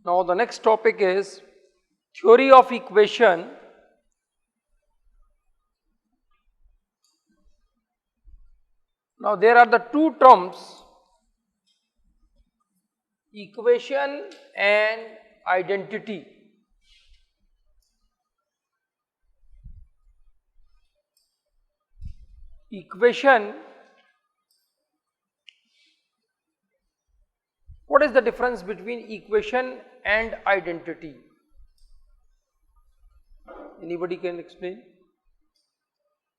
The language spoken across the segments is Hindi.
Now the next topic is theory of equation. Now there are the two terms, equation and identity. Equation, what is the difference between equation and identity? Anybody can explain?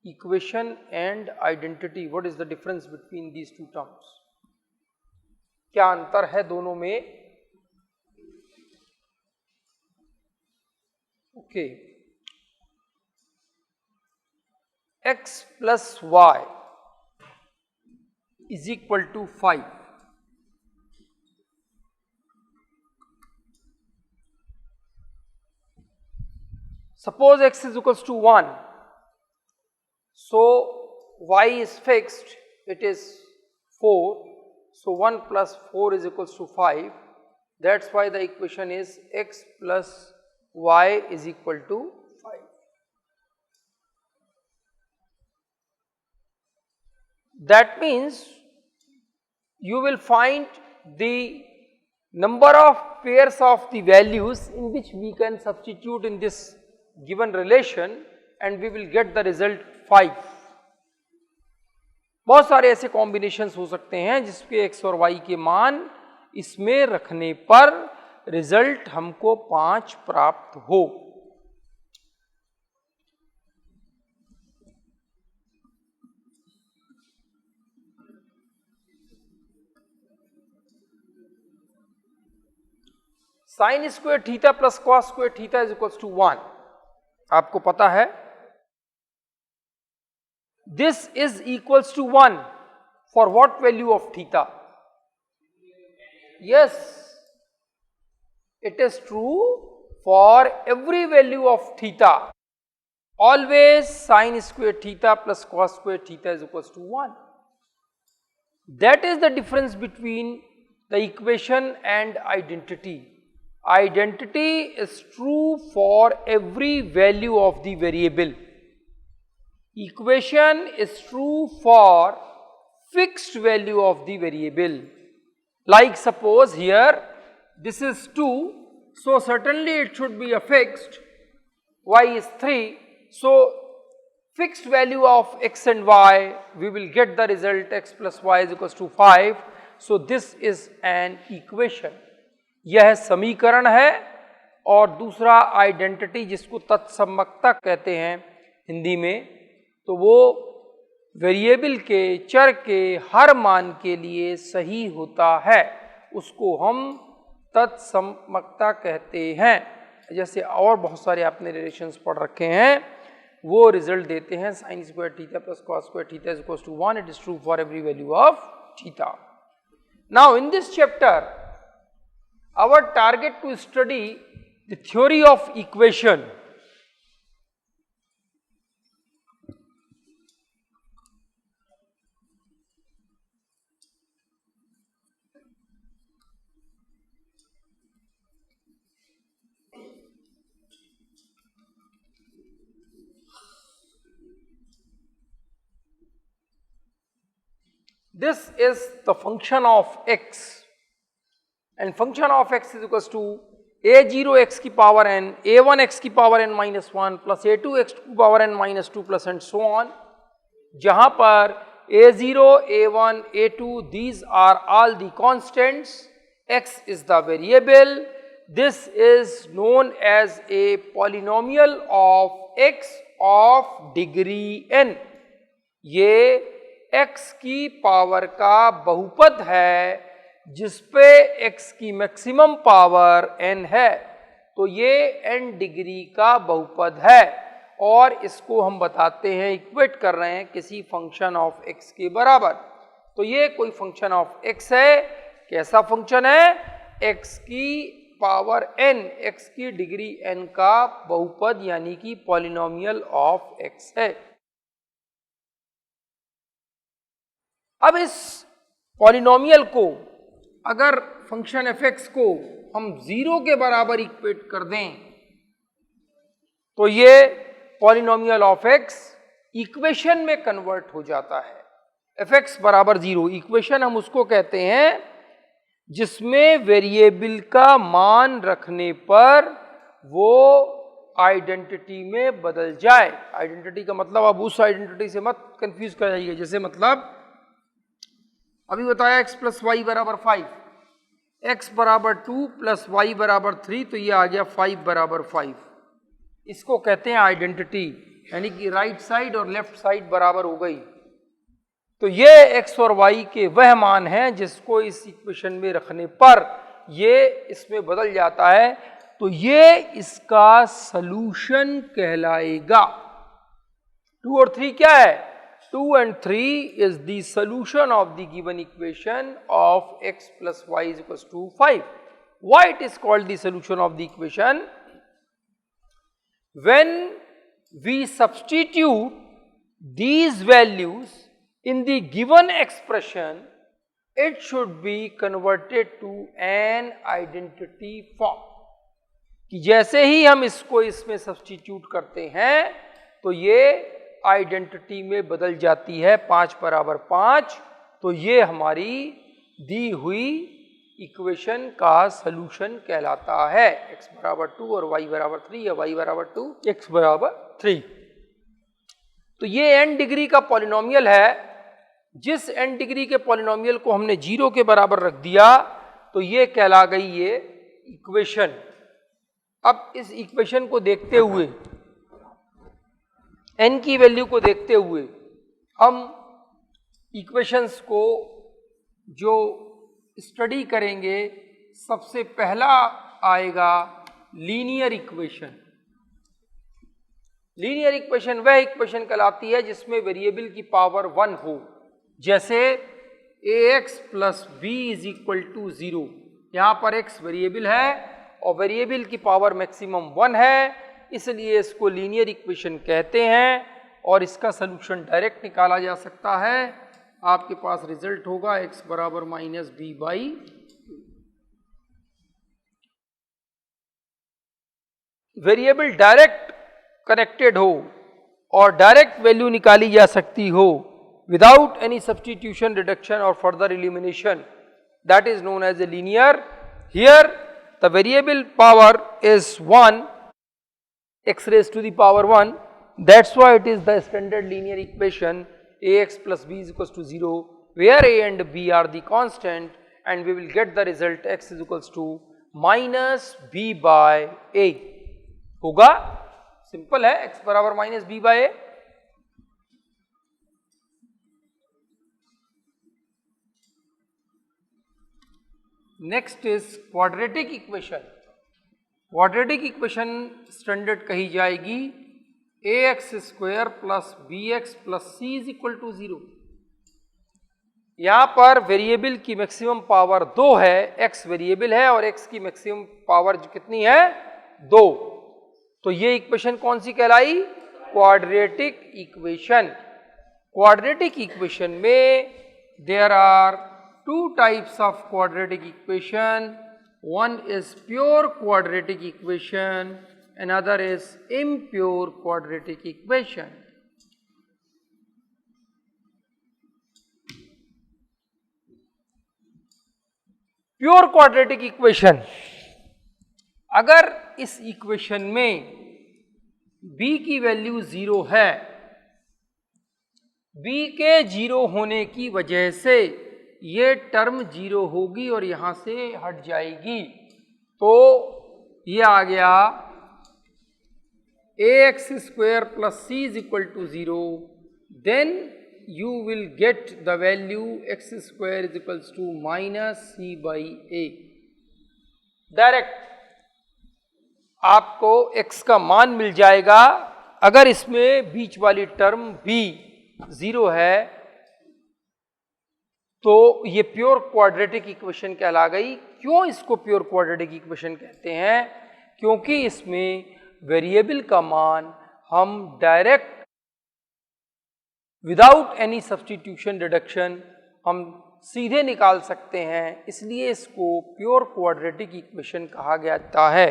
Equation and identity, what is the difference between these two terms? क्या अंतर है दोनों में? Okay. X plus y is equal to 5. Suppose x is equals to 1. So y is fixed, it is 4. So 1 plus 4 is equals to 5. That's why the equation is x plus y is equal to 5. That means you will find the number of pairs of the values in which we can substitute in this given relation and we will get the result 5. बहुत सारे ऐसे कॉम्बिनेशंस हो सकते हैं जिसके x और y के मान इसमें रखने पर रिजल्ट हमको 5 प्राप्त हो. Sine square theta plus cos square theta is equals to 1. आपको पता है this is equals to 1 for what value of theta? Yes, it is true for every value of theta. Always sin square theta plus cos square theta is equals to 1. That is the difference between the equation and identity. Identity is true for every value of the variable. Equation is true for fixed value of the variable. Like suppose here this is 2, so certainly it should be a fixed, y is 3, so fixed value of x and y, we will get the result x plus y is equals to 5. So this is an equation. यह समीकरण है. और दूसरा आइडेंटिटी जिसको तत्समकता कहते हैं हिंदी में, तो वो वेरिएबल के चर के हर मान के लिए सही होता है, उसको हम तत्समकता कहते हैं. जैसे और बहुत सारे आपने रिलेशंस पढ़ रखे हैं, वो रिजल्ट देते हैं sine square theta plus cos square theta is equals to 1. It is true for every value of theta. Now in this chapter our target to study the theory of equation. This is the function of x. And function of x is equals to a0 x की power n, a1 x की power n minus 1 plus a2 x की power n minus 2 plus and so on. जहाँ पर a0, a1, a2 these are all the constants, x is the variable. This is known as a polynomial of x of degree n. ये x की पावर का बहुपद है जिसपे x की मैक्सिमम पावर n है, तो ये n डिग्री का बहुपद है और इसको हम बताते हैं, इक्वेट कर रहे हैं किसी फंक्शन ऑफ x के बराबर. तो ये कोई फंक्शन ऑफ x है. कैसा फंक्शन है? x की पावर n, x की डिग्री n का बहुपद यानी कि पॉलिनोमियल ऑफ x है. अब इस पॉलिनोमियल को अगर फंक्शन एफ एक्स को हम 0 के बराबर इक्वेट कर दें तो ये पॉलिनोमियल ऑफ एक्स इक्वेशन में कन्वर्ट हो जाता है। एफ एक्स बराबर 0 इक्वेशन हम उसको कहते हैं जिसमें वेरिएबल का मान रखने पर वो आइडेंटिटी में बदल जाए। आइडेंटिटी का मतलब अब उस आइडेंटिटी से मत कंफ्यूज कर जाइए, जैसे मतलब अभी बताया x प्लस वाई बराबर 5, x बराबर 2 प्लस वाई बराबर 3, तो ये आ गया 5 बराबर 5। इसको कहते हैं आइडेंटिटी, यानी कि राइट साइड और लेफ्ट साइड बराबर हो गई। तो ये x और y के वह मान हैं जिसको इस इक्वेशन में रखने पर ये इसमें बदल जाता है, तो ये इसका सलूशन कहलाएगा। 2 और 3 क्या है? 2 and 3 is the solution of the given equation of x plus y is equals to 5. Why it is called the solution of the equation? When we substitute these values in the given expression, it should be converted to an identity form. कि जैसे ही हम इसको इसमें सब्स्टिट्यूट करते हैं तो ये आइडेंटिटी में बदल जाती है 5 बराबर 5, तो ये हमारी दी हुई इक्वेशन का सलूशन कहलाता है। x बराबर 2 और y बराबर 3 या y बराबर 2 x बराबर 3। तो ये n डिग्री का पॉलिनोमियल है। जिस n डिग्री के पॉलिनोमियल को हमने 0 के बराबर रख दिया तो ये कहला गई ये इक्वेशन। अब इस इक्वेशन को देखते हुए, n की वैल्यू को देखते हुए हम इक्वेशंस को जो स्टडी करेंगे, सबसे पहला आएगा लीनियर इक्वेशन। लीनियर इक्वेशन वह इक्वेशन कहलाती है जिसमें वेरिएबल की पावर 1 हो, जैसे ax plus B is equal to 0। यहाँ पर x वेरिएबल है और वेरिएबल की पावर मैक्सिमम 1 है, इसलिए इसको लीनियर इक्वेशन कहते हैं और इसका सलूशन डायरेक्ट निकाला जा सकता है। आपके पास रिजल्ट होगा x बराबर minus B by. Variable direct connected हो और डायरेक्ट वैल्यू निकाली जा सकती हो विदाउट एनी सब्स्टिट्यूशन, रिडक्शन और further elimination, that is known as a linear. Here the variable power is 1, x raised to the power 1, that's why it is the standard linear equation ax plus b is equals to 0, where a and b are the constant, and we will get the result x is equals to minus b by a होगा। सिंपल है, x बराबर minus b by a। Next is quadratic equation. Quadratic equation standard कही जाएगी ax square plus bx plus c is equal to 0। यहां पर वेरिएबल की मैक्सिमम पावर 2 है, x वेरिएबल है और x की मैक्सिमम पावर कितनी है? 2। तो ये इक्वेशन कौन सी कहलाई? Quadratic equation. क्वाड्रेटिक इक्वेशन में there are 2 types of quadratic equation. One is pure quadratic equation, another is impure quadratic equation. Pure quadratic equation, अगर इस इक्वेशन में b की वैल्यू 0 है, b के 0 होने की वजह से ये टर्म 0 होगी और यहां से हट जाएगी, तो ये आ गया ax square plus c is equal to 0, then you will get the value x square is equal to minus c by a। Direct आपको x का मान मिल जाएगा। अगर इसमें बीच वाली टर्म b 0 है तो ये प्योर क्वाड्रेटिक इक्वेशन कहला गई। क्यों इसको प्योर क्वाड्रेटिक इक्वेशन कहते हैं? क्योंकि इसमें वेरिएबल का मान हम direct without any substitution, reduction हम सीधे निकाल सकते हैं, इसलिए इसको प्योर क्वाड्रेटिक इक्वेशन कहा जाता है।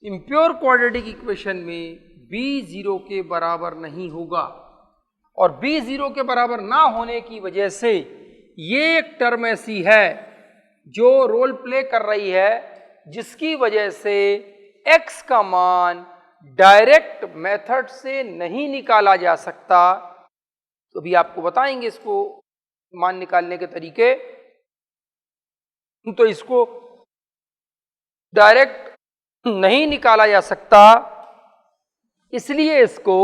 इम्प्योर क्वाड्रेटिक इक्वेशन में b 0 के बराबर नहीं होगा और b 0 के बराबर ना होने की वजह से ये एक टर्म ऐसी है जो रोल प्ले कर रही है, जिसकी वजह से x का मान डायरेक्ट मेथड से नहीं निकाला जा सकता। तो अभी आपको बताएंगे इसको मान निकालने के तरीके। तो इसको डायरेक्ट नहीं निकाला जा सकता, इसलिए इसको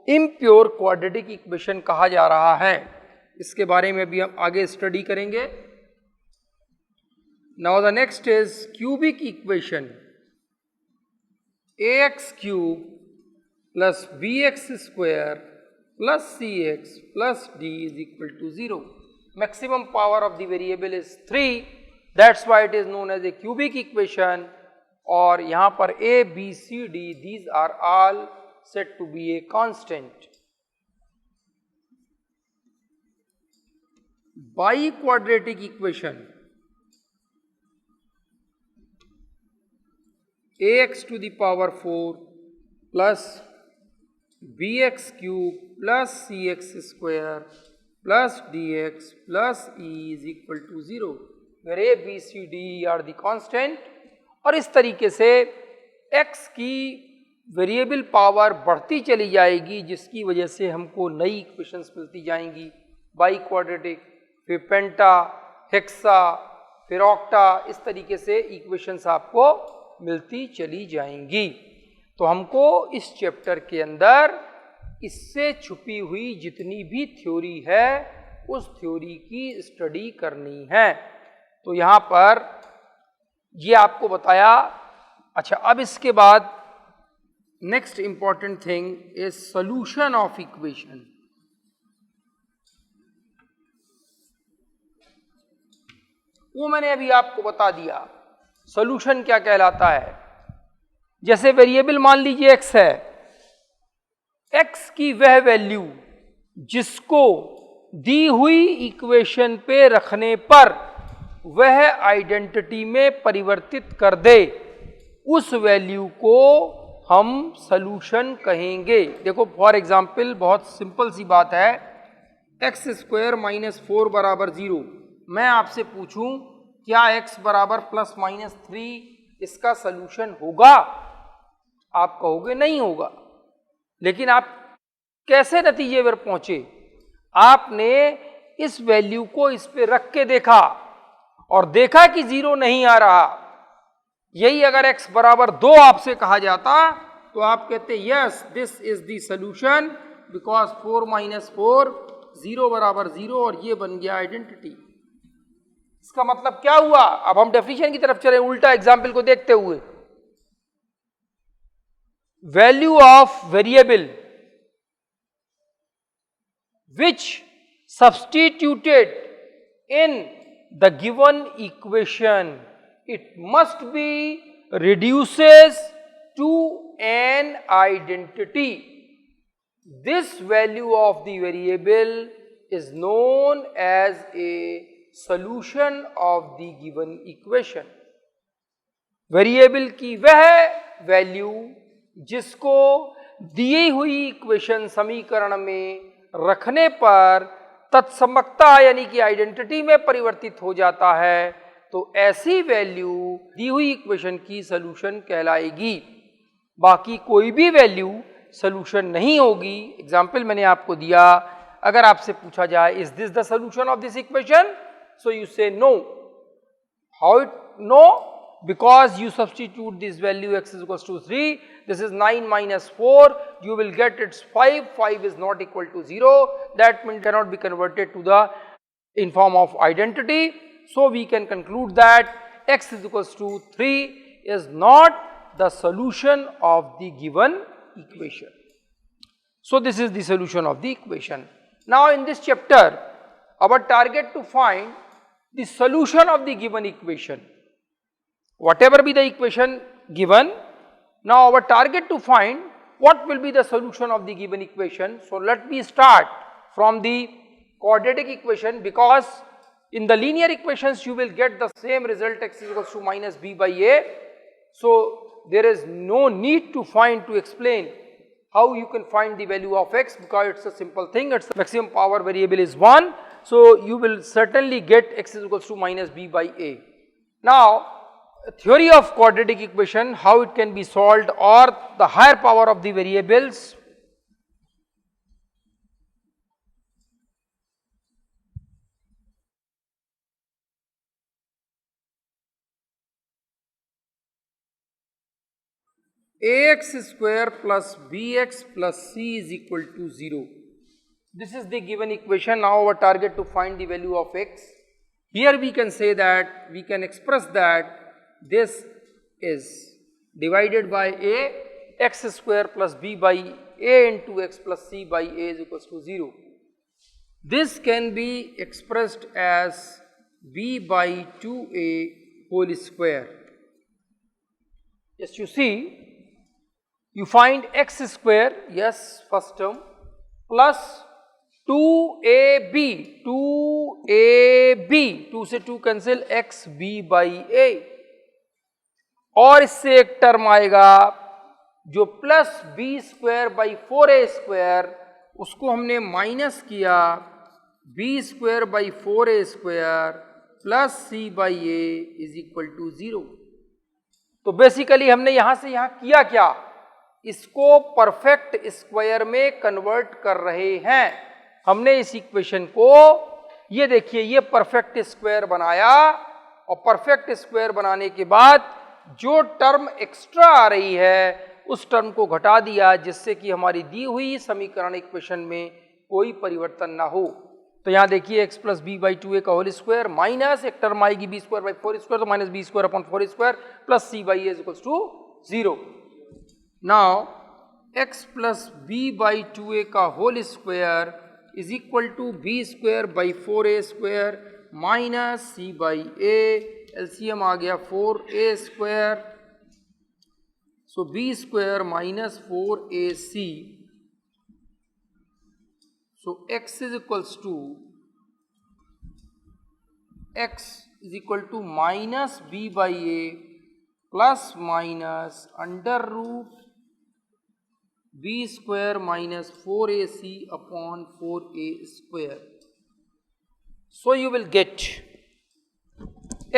इम्प्योर क्वाड्रेटिक इक्वेशन कहा जा रहा है। इसके बारे में भी हम आगे स्टडी करेंगे। Now the next is cubic equation ax cube plus bx square plus cx plus d is equal to 0. Maximum power of the variable is 3. That's why it is known as a cubic equation. और यहाँ पर a, b, c, d these are all said to be a constant. Biquadratic equation ax to the power 4 plus bx cube plus cx square plus dx plus e is equal to 0, where a, b, c, d are the constant. और इस तरीके से x की वेरिएबल पावर बढ़ती चली जाएगी, जिसकी वजह से हमको नई इक्वेशंस मिलती जाएंगी, बाई क्वाड्रेटिक, फिर पेंटा, हेक्सा, फिर ऑक्टा, इस तरीके से इक्वेशंस आपको मिलती चली जाएंगी। तो हमको इस चैप्टर के अंदर इससे छुपी हुई जितनी भी थ्योरी है उस थ्योरी की स्टडी करनी है। तो यहाँ पर ये आपको बताया। अच्छा, अब इसके बाद next important thing is solution of equation. वो मैंने अभी आपको बता दिया सॉल्यूशन क्या कहलाता है। जैसे वेरिएबल मान लीजिए x है, x की वह वैल्यू जिसको दी हुई इक्वेशन पे रखने पर वह आइडेंटिटी में परिवर्तित कर दे, उस वैल्यू को हम सॉल्यूशन कहेंगे। देखो फॉर एग्जांपल बहुत सिंपल सी बात है, एक्स स्क्वायर माइनस 4 बराबर 0। मैं आपसे पूछूं क्या x बराबर प्लस माइनस 3 इसका सॉल्यूशन होगा? आप कहोगे नहीं होगा। लेकिन आप कैसे नतीजे पर पहुंचे? आपने इस वैल्यू को इस पे रख के देखा और देखा कि 0 नहीं आ रहा। यही अगर x बराबर 2 आपसे कहा जाता तो आप कहते yes this is the solution because 4 minus 4 0 बराबर 0 और ये बन गया आइडेंटिटी। इसका मतलब क्या हुआ? अब हम डेफिनेशन की तरफ चले उल्टा एग्जाम्पल को देखते हुए। Value of variable which substituted in the given equation, it must be reduces to an identity. This value of the variable is known as a solution of the given equation. Variable की वह वैल्यू जिसको दी हुई इक्वेशन समीकरण में रखने पर तत्समकता यानी कि आइडेंटिटी में परिवर्तित हो जाता है, तो ऐसी वैल्यू दी हुई इक्वेशन की सॉल्यूशन कहलाएगी। बाकी कोई भी वैल्यू सॉल्यूशन नहीं होगी। एग्जाम्पल मैंने आपको दिया, अगर आपसे पूछा जाए is this the solution of this equation, so you say no. How it know? Because you substitute this value x is equals to 3, this is 9 minus 4, you will get it's 5, 5 is not equal to 0, that means cannot be converted to the in form of identity. So we can conclude that x is equals to 3 is not the solution of the given equation. So this is the solution of the equation. Now in this chapter, our target to find the solution of the given equation. Whatever be the equation given, now our target to find what will be the solution of the given equation. So let me start from the quadratic equation, because In the linear equations, you will get the same result, x is equals to minus b by a. So there is no need to explain how you can find the value of x, because it's a simple thing. Its maximum power variable is 1. So you will certainly get x is equals to minus b by a. Now, theory of quadratic equation, how it can be solved, or the higher power of the variables. Ax square plus bx plus c is equal to 0. This is the given equation. Now our target to find the value of x. Here we can say that, we can express that this is divided by a, x square plus b by a into x plus c by a is equals to 0. This can be expressed as b by 2a whole square. Yes, you see, you find x square, yes, first term, plus 2ab, 2 से 2 cancel, x b by a, और इससे एक टर्म आएगा जो plus b square by 4a square, उसको हमने माइनस किया, b square by 4a square plus C by A is equal to 0. तो बेसिकली हमने यहां से यहां किया क्या, इसको परफेक्ट स्क्वायर में कन्वर्ट कर रहे हैं. हमने इस इक्वेशन को, ये देखिए, ये परफेक्ट स्क्वायर बनाया, और परफेक्ट स्क्वायर बनाने के बाद जो टर्म एक्स्ट्रा आ रही है उस टर्म को घटा दिया, जिससे कि हमारी दी हुई समीकरण इक्वेशन में कोई परिवर्तन ना हो. तो यहाँ देखिए x plus B by 2a का होल स्क्वायर माइनस एक टर्म आएगी बी स्क्वायर बाई 4 स्क्वायर, तो minus B square upon 4 square plus C by A is equals to 0. Now x plus B by 2a का whole square is equal to B square by 4a square minus C by A, LCM आ गया 4a square, so B square minus 4ac, so x is equal to minus b by A plus minus under root b square minus 4ac upon 4a square. So you will get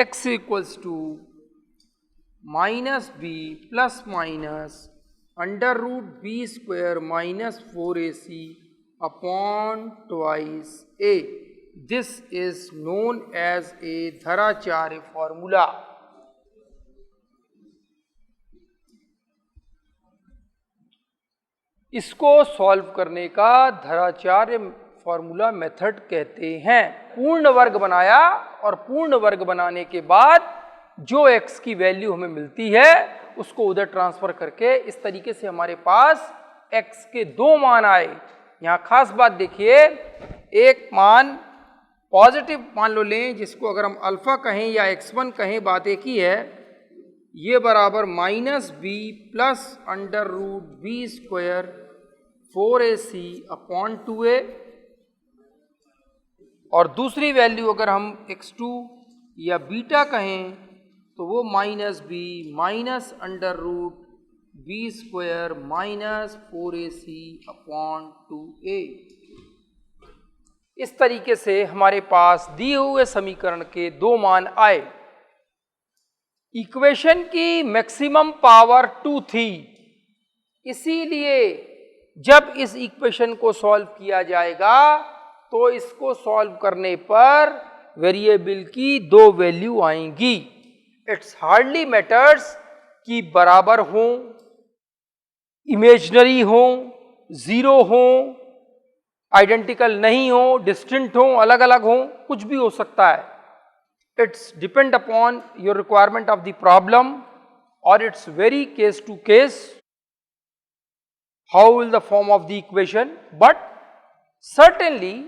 x equals to minus b plus minus under root b square minus 4ac upon twice a. This is known as a Dharacharya formula. इसको सॉल्व करने का धराचार्य फॉर्मूला मेथड कहते हैं. पूर्ण वर्ग बनाया, और पूर्ण वर्ग बनाने के बाद जो x की वैल्यू हमें मिलती है उसको उधर ट्रांसफर करके इस तरीके से हमारे पास x के दो मान आए. यहाँ खास बात देखिए, एक मान पॉजिटिव मान लो लें, जिसको अगर हम अल्फा कहें या x1 कहें, बात एक ही है, ये बराबर minus b plus under root b square 4ac upon 2a, और दूसरी वैल्यू अगर हम x2 या बीटा कहें तो वो minus b minus under root b square minus 4ac upon 2a. इस तरीके से हमारे पास दिए हुए समीकरण के दो मान आए. इक्वेशन की मैक्सिमम पावर 2 थी, इसीलिए जब इस इक्वेशन को सॉल्व किया जाएगा तो इसको सॉल्व करने पर वेरिएबल की दो वैल्यू आएंगी. इट्स हार्डली मैटर्स कि बराबर हो, इमेजिनरी हो, जीरो हो, आइडेंटिकल नहीं हो, डिस्टिंक्ट हो, अलग अलग हो, कुछ भी हो सकता है. It's depend upon your requirement of the problem, or it's very case to case how will the form of the equation. But certainly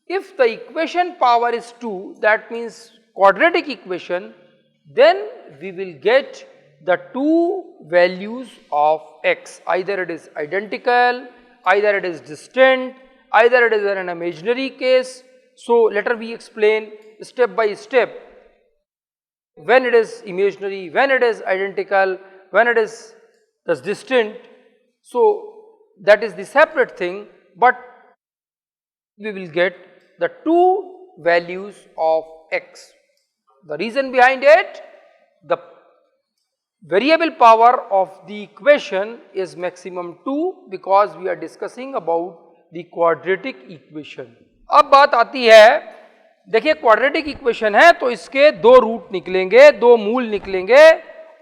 if the equation power is 2, that means quadratic equation, then we will get the two values of x. Either it is identical, either it is distinct, either it is an imaginary case. So later we explain step by step when it is imaginary, when it is identical, when it is thus distant. So that is the separate thing, but we will get the two values of x. The reason behind it, the variable power of the equation is maximum 2 because we are discussing about the quadratic equation. अब बात आती है, देखिए क्वाड्रेटिक इक्वेशन है तो इसके दो रूट निकलेंगे, दो मूल निकलेंगे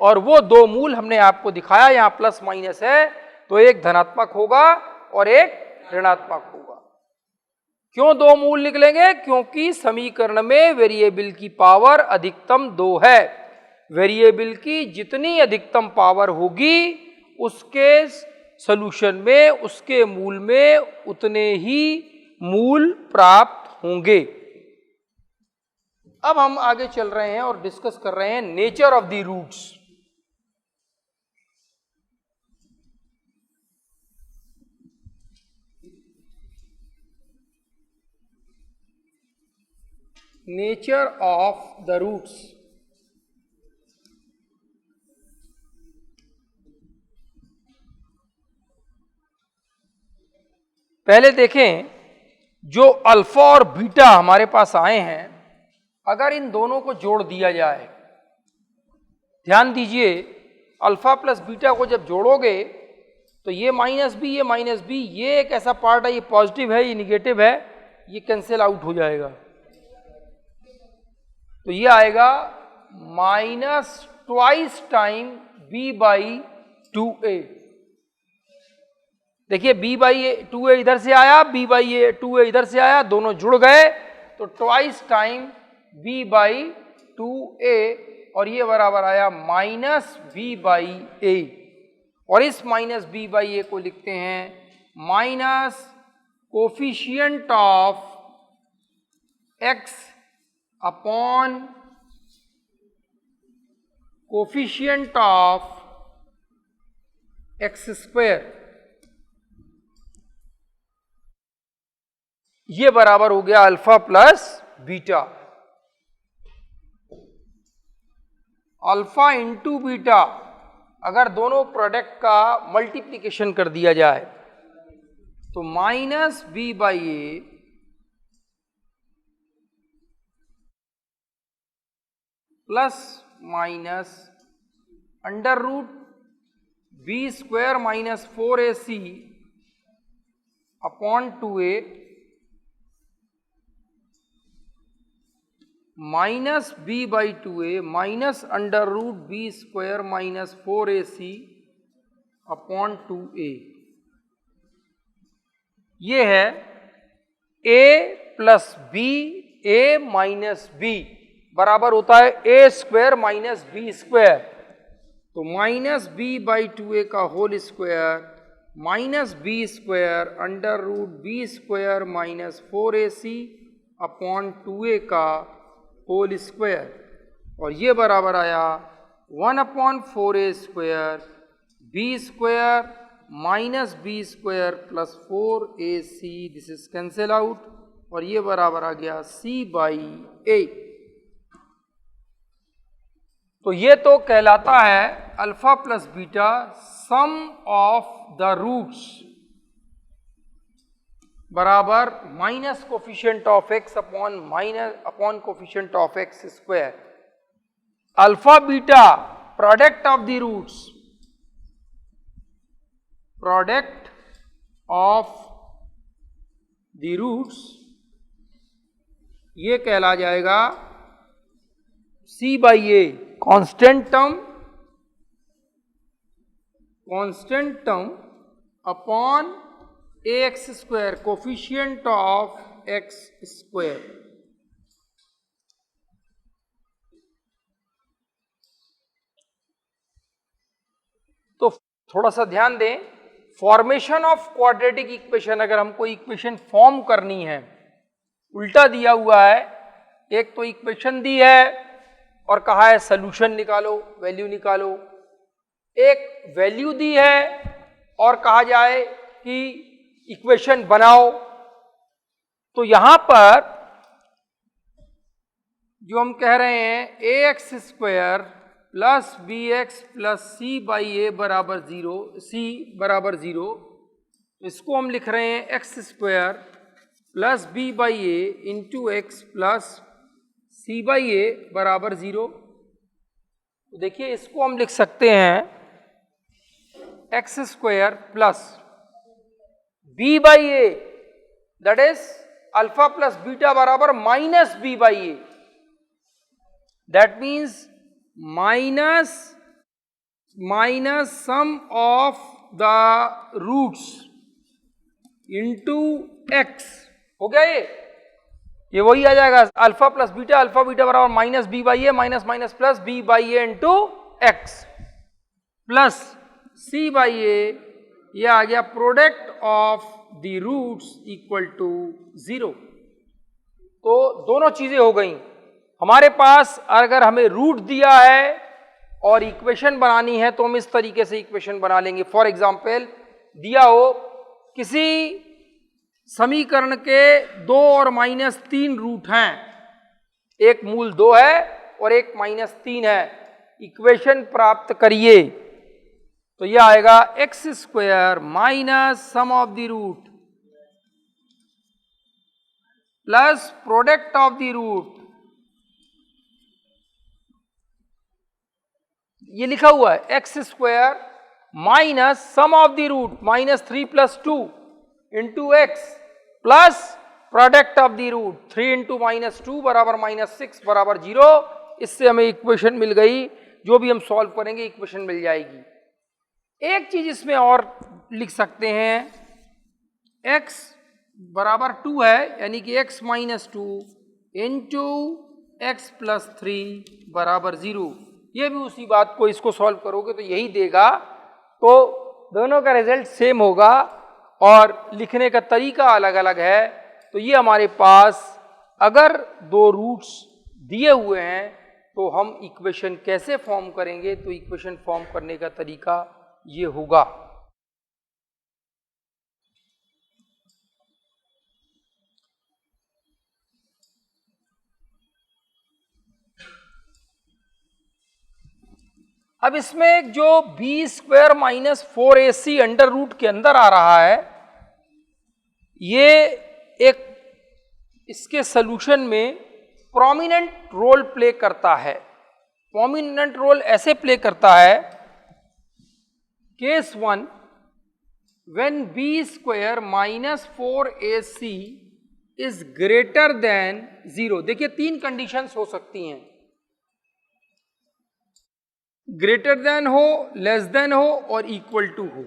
और वो दो मूल हमने आपको दिखाया, यहाँ प्लस माइनस है तो एक धनात्मक होगा और एक ऋणात्मक होगा। क्यों दो मूल निकलेंगे? क्योंकि समीकरण में वेरिएबल की पावर अधिकतम 2 है। वेरिएबल की जितनी अधिकतम पावर होगी उसके सॉल्यूशन में, उसके मूल में उतने ही मूल प्राप्त होंगे। अब हम आगे चल रहे हैं और डिस्कस कर रहे हैं nature of the roots. Nature of the roots. पहले देखें, जो अल्फा और बीटा हमारे पास आए हैं, अगर इन दोनों को जोड़ दिया जाए, ध्यान दीजिए अल्फा प्लस बीटा को जब जोड़ोगे तो ये माइनस बी, ये माइनस बी, ये एक ऐसा पार्ट है, ये पॉजिटिव है, ये निगेटिव है, ये कैंसिल आउट हो जाएगा। तो ये आएगा minus twice time b by 2a। देखिए b बाई 2a इधर से आया, b बाई 2a इधर से आया, दोनों जुड़ गए तो twice time b by 2a और ये बराबर आया माइनस b बाई a। और इस माइनस b बाई a को लिखते हैं minus coefficient of x upon coefficient of x square. ये बराबर हो गया alpha plus beta. Alpha into beta, अगर दोनों प्रोडक्ट का मल्टीप्लिकेशन कर दिया जाए तो minus B by A plus minus under root b square minus 4ac upon 2a minus B by 2a minus under root b square minus 4ac upon 2a। ये है a plus b, a minus b बराबर होता है a square minus B square. तो माइनस बी बाई 2a का whole square minus B square under root b square minus 4ac upon 2a का होल स्क्वायर और ये बराबर आया 1 upon 4a square b square minus B square plus 4ac, this is cancel out और ये बराबर आ गया c बाई a। तो ये तो कहलाता है alpha plus beta sum of the roots बराबर minus coefficient of x upon coefficient of x square. Alpha beta product of the roots, product of the roots, ये कहला जाएगा c by a constant term upon ax square coefficient of x square. तो थोड़ा सा ध्यान दें, फॉर्मेशन ऑफ क्वाड्रेटिक इक्वेशन, अगर हमको इक्वेशन फॉर्म करनी है, उल्टा दिया हुआ है, एक तो इक्वेशन दी है और कहा है सॉल्यूशन निकालो, वैल्यू निकालो, एक वैल्यू दी है और कहा जाए कि इक्वेशन बनाओ। तो यहां पर जो हम कह रहे हैं A X square plus B X plus C by A बराबर ज़ीरो, सी बराबर ज़ीरो, इसको हम लिख रहे हैं X square plus B by A into x plus C by A बराबर ज़ीरो। तो देखिए इसको हम लिख सकते हैं X square plus B by A that is alpha plus beta बराबर minus B by A, that means minus sum of the roots into X. हो गया ये वही आ जाएगा alpha plus beta, alpha beta बराबर minus B by A minus minus plus B by A into x plus C by A, ये आ गया product of the roots equal to zero. तो दोनों चीजें हो गई हमारे पास। अगर हमें रूट दिया है और इक्वेशन बनानी है तो हम इस तरीके से इक्वेशन बना लेंगे। फॉर एग्जाम्पल दिया हो किसी समीकरण के 2 और -3 रूट हैं, एक मूल 2 है और एक -3 है, इक्वेशन प्राप्त करिए। तो यह आएगा x square minus sum of the root plus product of the root, ये लिखा हुआ है x square minus sum of the root -3 + 2 into x plus product of the root 3 into -2 बराबर -6 बराबर 0। इससे हमें इक्वेशन मिल गई, जो भी हम सॉल्व करेंगे इक्वेशन मिल जाएगी। एक चीज इसमें और लिख सकते हैं, x बराबर 2 है यानी कि x -2 इंटू एक्स प्लस 3 बराबर 0। ये भी उसी बात को इसको सॉल्व करोगे तो यही देगा। तो दोनों का रिजल्ट सेम होगा और लिखने का तरीका अलग अलग है। तो ये हमारे पास अगर 2 रूट्स दिए हुए हैं तो हम इक्वेशन कैसे फॉर्म करेंगे, तो इक्वेशन फॉर्म करने का तरीका ये होगा। अब इसमें जो b square minus 4ac under root के अंदर आ रहा है, ये एक इसके सॉल्यूशन में प्रोमिनेंट रोल प्ले करता है। प्रोमिनेंट रोल ऐसे प्ले करता है, case 1 when b square minus 4ac is greater than 0। देखिए 3 कंडीशंस हो सकती हैं, ग्रेटर देन हो, लेस देन हो और इक्वल टू हो।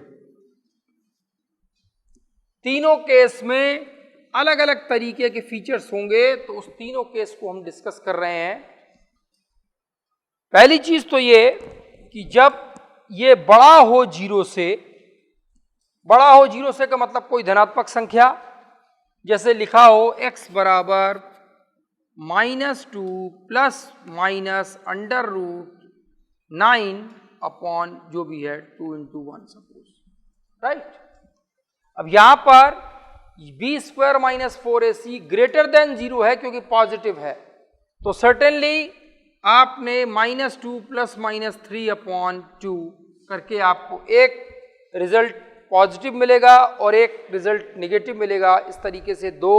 तीनों केस में अलग अलग तरीके के फीचर्स होंगे, तो उस तीनों केस को हम डिस्कस कर रहे हैं। पहली चीज तो ये कि जब ये बड़ा हो 0 से, बड़ा हो 0 से का मतलब कोई धनात्मक संख्या, जैसे लिखा हो x बराबर -2 plus minus under root 9 upon जो भी है 2 इंटू 1 सपोज, राइट। अब यहां पर b square minus 4ac greater than 0 है क्योंकि पॉजिटिव है, तो सर्टेनली आपने -2 प्लस -3 अपॉन 2 करके आपको एक रिजल्ट पॉजिटिव मिलेगा और एक रिजल्ट नेगेटिव मिलेगा। इस तरीके से 2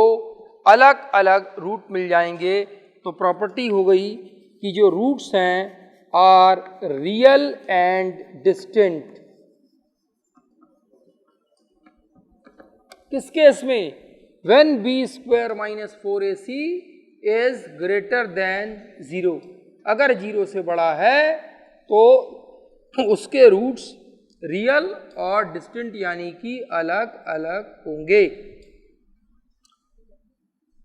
अलग अलग रूट मिल जाएंगे। तो प्रॉपर्टी हो गई कि जो रूट्स हैं आर रियल एंड डिस्टिंक्ट। किस केस में? When b square minus 4ac is greater than 0। अगर 0 से बड़ा है तो उसके रूट्स रियल और डिस्टिंक्ट यानी कि अलग अलग होंगे।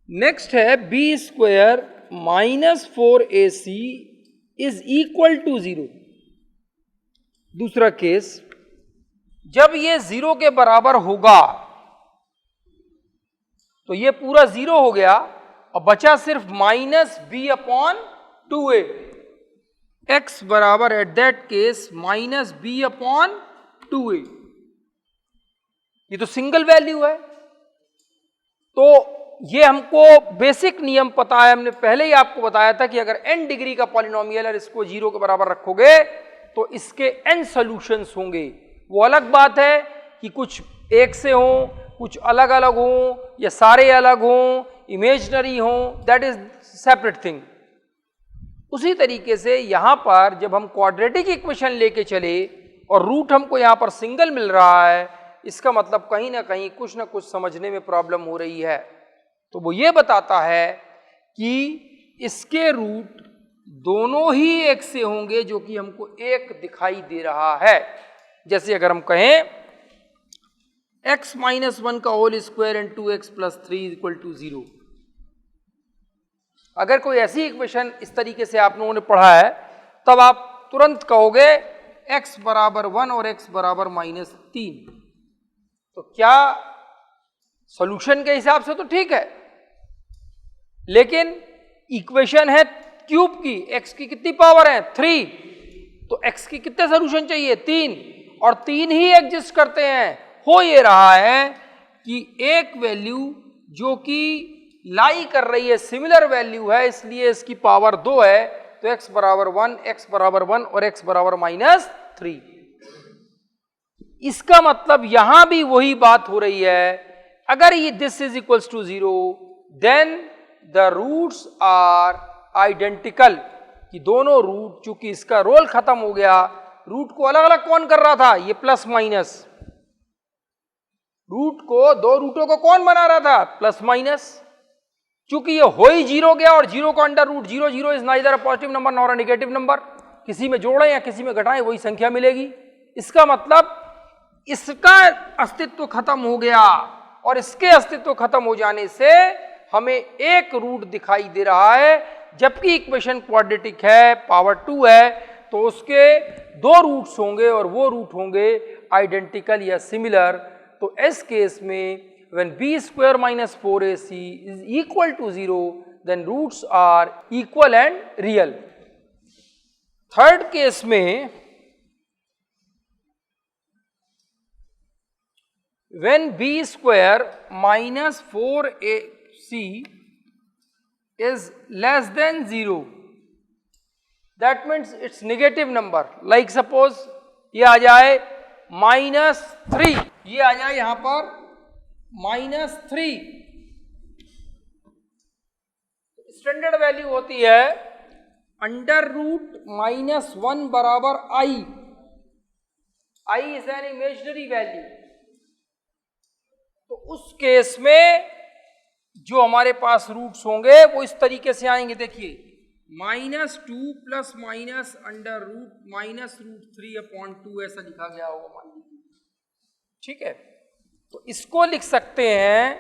नेक्स्ट है b square minus 4ac is equal to 0। दूसरा केस, जब ये 0 के बराबर होगा तो ये पूरा 0 हो गया और बचा सिर्फ -b/2a। x बराबर एट दैट केस -b/2a। ये तो सिंगल वैल्यू है, तो ये हमको बेसिक नियम पता है, हमने पहले ही आपको बताया था कि अगर n डिग्री का पॉलिनोमियल है इसको 0 के बराबर रखोगे तो इसके n सॉल्यूशंस होंगे। वो अलग बात है कि कुछ एक से हों, कुछ अलग अलग हों, या सारे अलग हों, इमेजिनरी हों, दैट इज सेपरेट थिंग। उसी तरीके से यहां पर जब हम क्वाड्रेटिक इक्वेशन लेके चले और रूट हमको यहां पर सिंगल मिल रहा है, इसका मतलब कहीं ना कहीं कुछ ना कुछ समझने में प्रॉब्लम हो रही है। तो वो ये बताता है कि इसके रूट दोनों ही एक से होंगे, जो कि हमको एक दिखाई दे रहा है। जैसे अगर हम कहें x माइनस 1 का whole square and 2x plus 3 equal to 0, अगर कोई ऐसी इक्वेशन इस तरीके से आप लोगों ने पढ़ा है तब आप तुरंत कहोगे x बराबर 1 और x बराबर माइनस 3। तो क्या सॉल्यूशन के हिसाब से तो ठीक है, लेकिन इक्वेशन है क्यूब की, x की कितनी पावर है 3, तो x की कितने सॉल्यूशन चाहिए 3, और 3 ही एग्जिस्ट करते हैं। हो ये रहा है कि एक वैल्यू जो कि लाई कर रही है सिमिलर वैल्यू है, इसलिए इसकी पावर 2 है, तो x बराबर 1, x बराबर 1 और x बराबर माइनस 3। इसका मतलब यहां भी वही बात हो रही है, अगर ये this is equals to 0 then the roots are identical, कि दोनों रूट, चूंकि इसका रोल खत्म हो गया, रूट को अलग अलग कौन कर रहा था, ये प्लस माइनस, रूट को दो रूटों को कौन बना रहा था, प्लस माइनस। चूंकि ये हो ही 0 गया और 0 का under root 0, 0 is neither a positive number nor a negative number, किसी में जोड़ें या किसी में घटाएं वही संख्या मिलेगी। इसका मतलब इसका अस्तित्व खत्म हो गया, और इसके अस्तित्व खत्म हो जाने से हमें एक रूट दिखाई दे रहा है, जबकि इक्वेशन क्वाड्रेटिक है, पावर 2 है, तो उसके दो रूट्स होंगे और वो रूट होंगे आइडेंटिकल या सिमिलर। तो इस केस में when b square minus 4ac is equal to 0, then roots are equal and real. Third case में when b square minus 4ac is less than 0, that means it's negative number. Like suppose ये आ जाए -3, ये आ जाए यहां पर -3, स्टैंडर्ड वैल्यू होती है अंडर रूट -1 बराबर i is an imaginary value. तो उस केस में जो हमारे पास रूट्स होंगे वो इस तरीके से आएंगे, देखिए -2 प्लस माइनस अंडर रूट -√3/2 ऐसा लिखा गया होगा, मान लीजिए, ठीक है। तो इसको लिख सकते हैं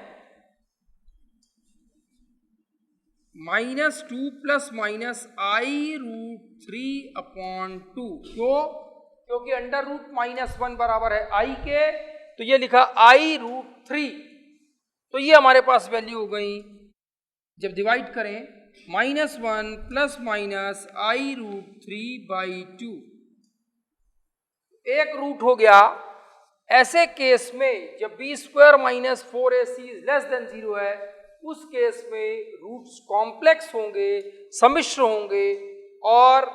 -2 प्लस माइनस i√3/2, क्यों? क्योंकि अंडर रूट -1 बराबर है i के, तो ये लिखा i√3, तो ये हमारे पास वैल्यू हो गई। जब डिवाइड करें -1 प्लस माइनस i√3/2, एक रूट हो गया। ऐसे केस में जब b square minus 4ac is less than 0 है, उस केस में रूट्स कॉम्प्लेक्स होंगे, सम्मिश्र होंगे, और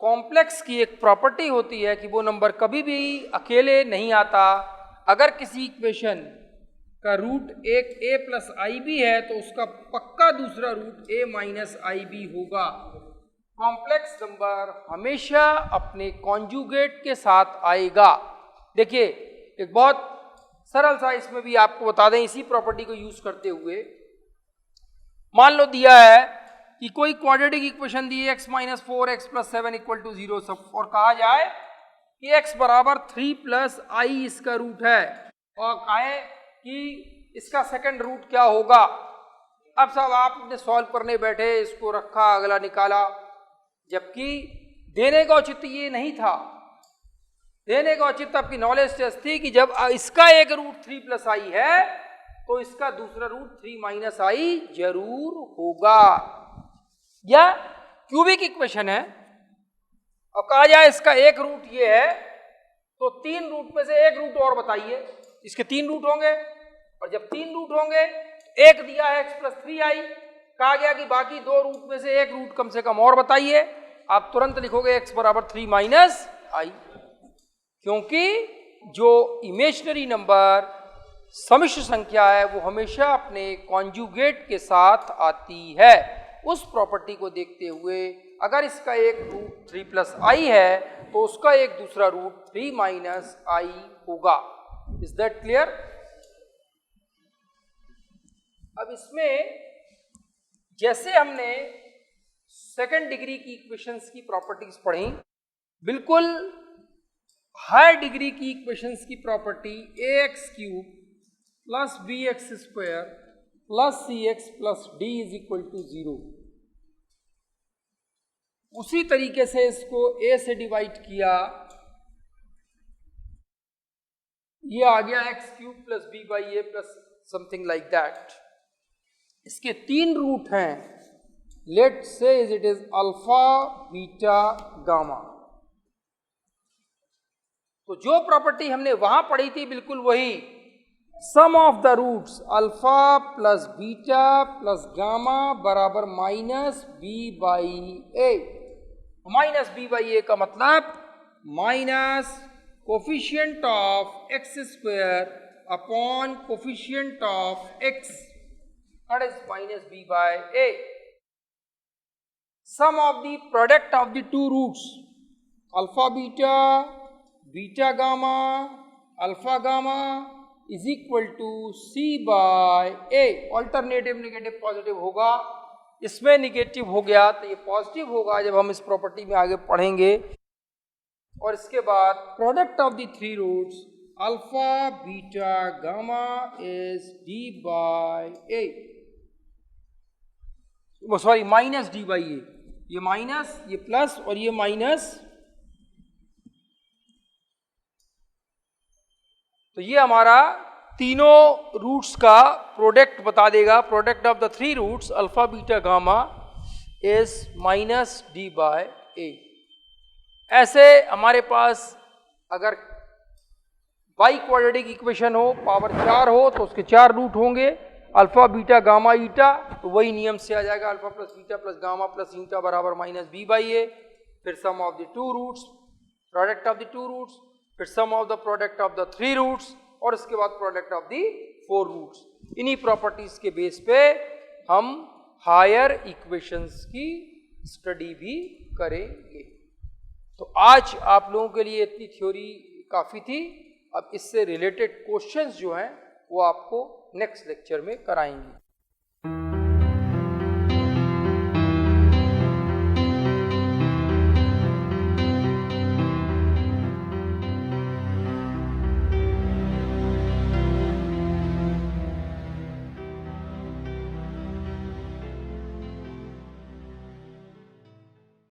कॉम्प्लेक्स की एक प्रॉपर्टी होती है कि वो नंबर कभी भी अकेले नहीं आता। अगर किसी इक्वेशन का रूट एक a प्लस आई बी है तो उसका पक्का दूसरा root a minus i b होगा। कॉम्प्लेक्स नंबर हमेशा अपने कॉन्जुगेट के साथ आएगा। देखिए एक बहुत सरल सा इसमें भी आपको बता दें, इसी प्रॉपर्टी को यूज करते हुए, मान लो दिया है कि कोई क्वाड्रेटिक इक्वेशन दी है x minus 4x plus 7 equal to 0 सब, और कहा जाए कि x बराबर 3 प्लस आई इसका रूट है, और कहें कि इसका सेकंड रूट क्या होगा। अब सब आपने सॉल्व करने बैठे, इसको रखा, अगला निकाला, जबकि देने का औचित्य ये नहीं था। देने का औचित्य आपकी नॉलेज टेस्ट थी कि जब इसका एक रूट 3 प्लस आई है तो इसका दूसरा रूट 3 माइनस आई जरूर होगा। या क्यूबिक इक्वेशन है और कहा जाए इसका एक रूट ये है, तो 3 रूट में से एक रूट और बताइए, इसके 3 रूट होंगे, और जब 3 रूट होंगे एक दिया है x प्लस 3i, कहा गया कि बाकी दो रूट में से एक रूट कम से कम और बताइए। आप तुरंत लिखोगे x बराबर 3 माइनस आई, क्योंकि जो इमेजिनरी नंबर समिश्र संख्या है वो हमेशा अपने कॉन्जुगेट के साथ आती है। उस प्रॉपर्टी को देखते हुए अगर इसका एक रूट 3 प्लस आई है तो उसका एक दूसरा रूट 3 माइनस आई होगा। Is that clear? अब इसमें जैसे हमने सेकेंड डिग्री की इक्वेशंस की प्रॉपर्टीज पढ़ी, बिल्कुल हायर डिग्री की इक्वेशंस की property ax cube plus bx square plus cx plus d is equal to 0, उसी तरीके से इसको a से डिवाइड किया, ये आ गया x cube plus b by A plus something like that. इसके तीन रूट हैं, let say it is alpha beta gamma. तो जो प्रॉपर्टी हमने वहां पढ़ी थी बिल्कुल वही, sum of the roots alpha plus beta plus gamma बराबर minus B by A. Minus B by A का मतलब minus coefficient of X square upon coefficient of X, that is minus B by A. Sum of the product of the two roots alpha beta, beta gamma, alpha gamma is equal to c by a। Alternative negative positive होगा, इसमें नेगेटिव हो गया तो ये पॉजिटिव होगा जब हम इस प्रॉपर्टी में आगे पढ़ेंगे। और इसके बाद product of the three roots alpha beta gamma is d by a, sorry minus d by a, ये माइनस ये प्लस और ये माइनस, तो ये हमारा तीनों रूट्स का प्रोडक्ट बता देगा। Product of the three roots alpha beta gamma is minus D by A. ऐसे हमारे पास अगर बाई क्वाड्रेटिक इक्वेशन हो, पावर 4 हो, तो उसके 4 रूट होंगे, अल्फा बीटा गामा ईटा, तो वही नियम से आ जाएगा alpha plus beta plus gamma plus eta बराबर माइनस बी बाई ए। फिर sum of the two roots, product of the two roots, फिर sum of the product of the three roots, और इसके बाद प्रोडक्ट ऑफ द 4 रूट्स। इन्हीं प्रॉपर्टीज के बेस पे हम हायर इक्वेशंस की स्टडी भी करेंगे। तो आज आप लोगों के लिए इतनी थ्योरी काफ़ी थी। अब इससे रिलेटेड क्वेश्चंस जो हैं वो आपको नेक्स्ट लेक्चर में कराएंगे।